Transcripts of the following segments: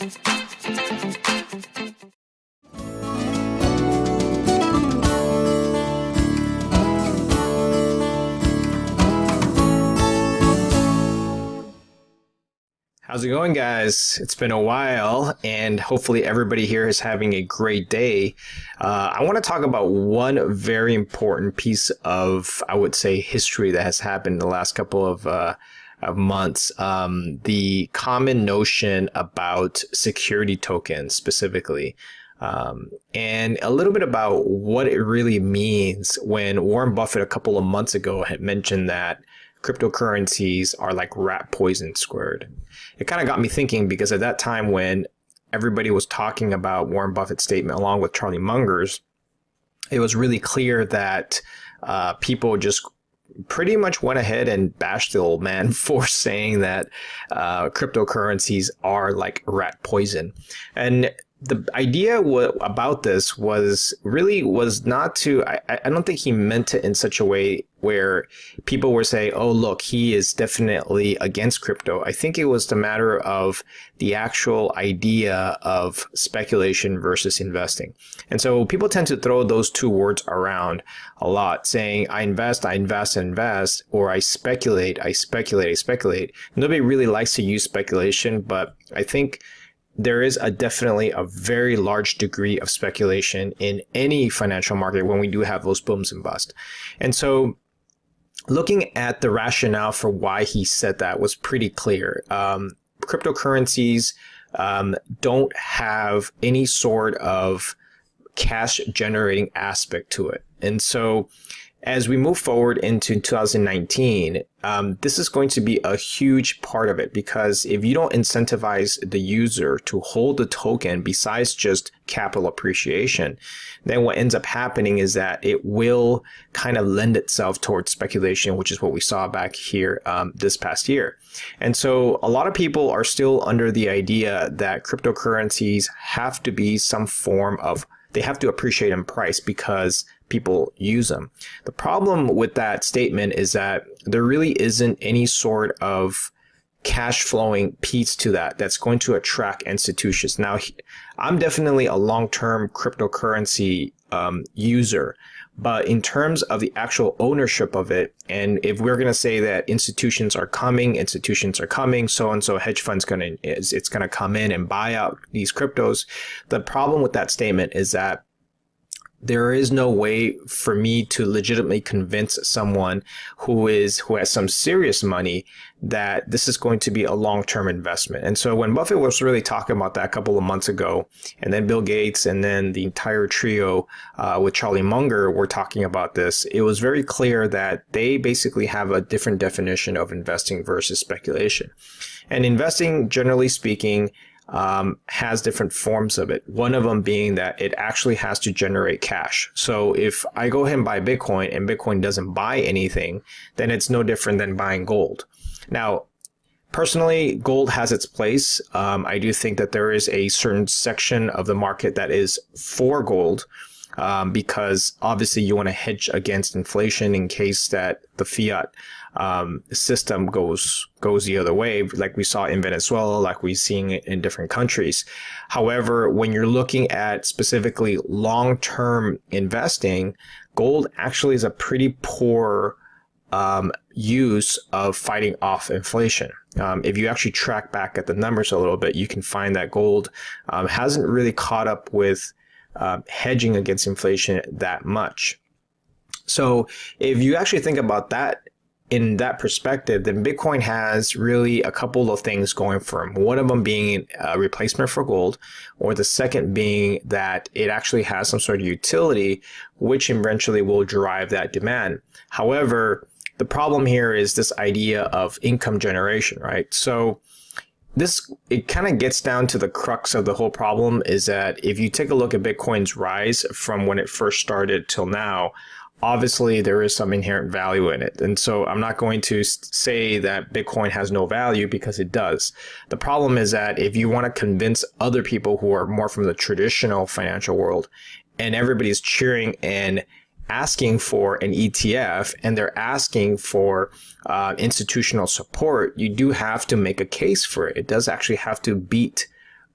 How's it going, guys? It's been a while, and hopefully everybody here is having a great day. I want to talk about one very important piece of, I would say, history that has happened in the last couple of months. The common notion about security tokens specifically, and a little bit about what it really means when Warren Buffett a couple of months ago had mentioned that cryptocurrencies are like rat poison squared. It kind of got me thinking, because at that time when everybody was talking about Warren Buffett's statement along with Charlie Munger's, it was really clear that people just pretty much went ahead and bashed the old man for saying that cryptocurrencies are like rat poison. And the idea about this was not to, I don't think he meant it in such a way where people were saying, oh, look, he is definitely against crypto. I think it was the matter of the actual idea of speculation versus investing. And so people tend to throw those two words around a lot, saying, I invest, or I speculate. Nobody really likes to use speculation, but I think there is definitely a very large degree of speculation in any financial market when we do have those booms and busts. And so looking at the rationale for why he said that was pretty clear. Cryptocurrencies don't have any sort of cash generating aspect to it. And so as we move forward into 2019, this is going to be a huge part of it, because if you don't incentivize the user to hold the token besides just capital appreciation, then what ends up happening is that it will kind of lend itself towards speculation, which is what we saw back here this past year. And so a lot of people are still under the idea that cryptocurrencies have to be some form of, they have to appreciate in price because people use them. The problem with that statement is that there really isn't any sort of cash flowing piece to that that's going to attract institutions. Now, I'm definitely a long-term cryptocurrency user, but in terms of the actual ownership of it, and if we're going to say that institutions are coming, so-and-so hedge fund's going to come in and buy out these cryptos. The problem with that statement is that there is no way for me to legitimately convince someone who has some serious money that this is going to be a long-term investment. And so when Buffett was really talking about that a couple of months ago, and then Bill Gates and then the entire trio with Charlie Munger were talking about this, it was very clear that they basically have a different definition of investing versus speculation. And investing, generally speaking, has different forms of it. One of them being that it actually has to generate cash. So if I go ahead and buy Bitcoin and Bitcoin doesn't buy anything, then it's no different than buying gold. Now, personally, gold has its place. I do think that there is a certain section of the market that is for gold, because obviously you want to hedge against inflation in case that the fiat system goes the other way, like we saw in Venezuela, like we're seeing it in different countries. However, when you're looking at specifically long-term investing, gold actually is a pretty poor use of fighting off inflation. If you actually track back at the numbers a little bit, you can find that gold hasn't really caught up with hedging against inflation that much. So if you actually think about that in that perspective, then Bitcoin has really a couple of things going for them. One of them being a replacement for gold, or the second being that it actually has some sort of utility, which eventually will drive that demand. However, the problem here is this idea of income generation, right? So it kind of gets down to the crux of the whole problem, is that if you take a look at Bitcoin's rise from when it first started till now, obviously there is some inherent value in it. And so I'm not going to say that Bitcoin has no value, because it does. The problem is that if you want to convince other people who are more from the traditional financial world, and everybody's cheering and asking for an ETF, and they're asking for institutional support, you do have to make a case for it. It does actually have to beat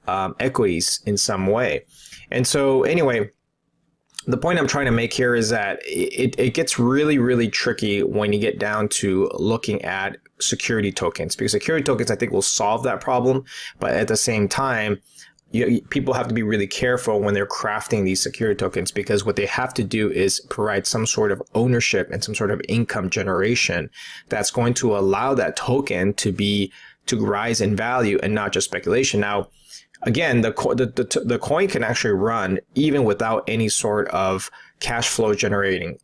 equities in some way. And so anyway, the point I'm trying to make here is that it gets really, really tricky when you get down to looking at security tokens, because security tokens, I think, will solve that problem. But at the same time, people have to be really careful when they're crafting these security tokens, because what they have to do is provide some sort of ownership and some sort of income generation that's going to allow that token to rise in value and not just speculation. Now, again, the coin can actually run even without any sort of cash flow generating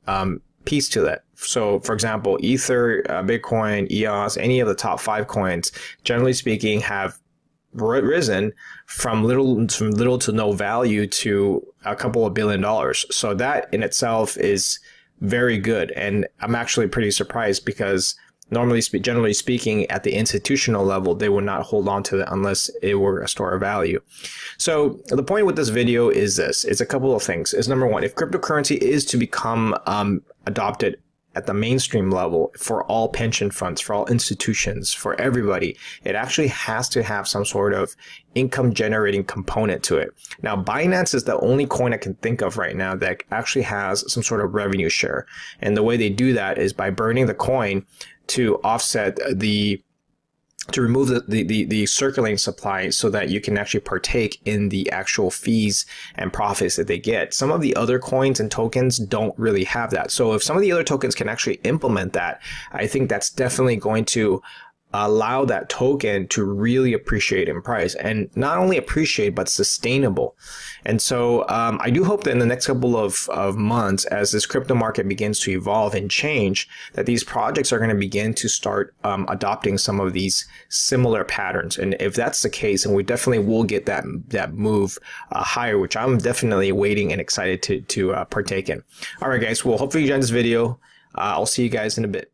piece to that. So, for example, Ether, Bitcoin, EOS, any of the top 5 coins, generally speaking, have risen from little to no value to a couple of $1 billion. So that in itself is very good, and I'm actually pretty surprised, because generally speaking, at the institutional level, they would not hold on to it unless it were a store of value. So the point with this video is this: it's a couple of things. It's number one, if cryptocurrency is to become adopted at the mainstream level for all pension funds, for all institutions, for everybody, it actually has to have some sort of income generating component to it. Now, Binance is the only coin I can think of right now that actually has some sort of revenue share. And the way they do that is by burning the coin to offset to remove the circulating supply, so that you can actually partake in the actual fees and profits that they get. Some of the other coins and tokens don't really have that. So if some of the other tokens can actually implement that, I think that's definitely going to allow that token to really appreciate in price, and not only appreciate, but sustainable. And so I do hope that in the next couple of months, as this crypto market begins to evolve and change, that these projects are going to begin to start adopting some of these similar patterns. And if that's the case, and we definitely will get that move higher, which I'm definitely waiting and excited to partake in. All right, guys. Well, hopefully you enjoyed this video. I'll see you guys in a bit.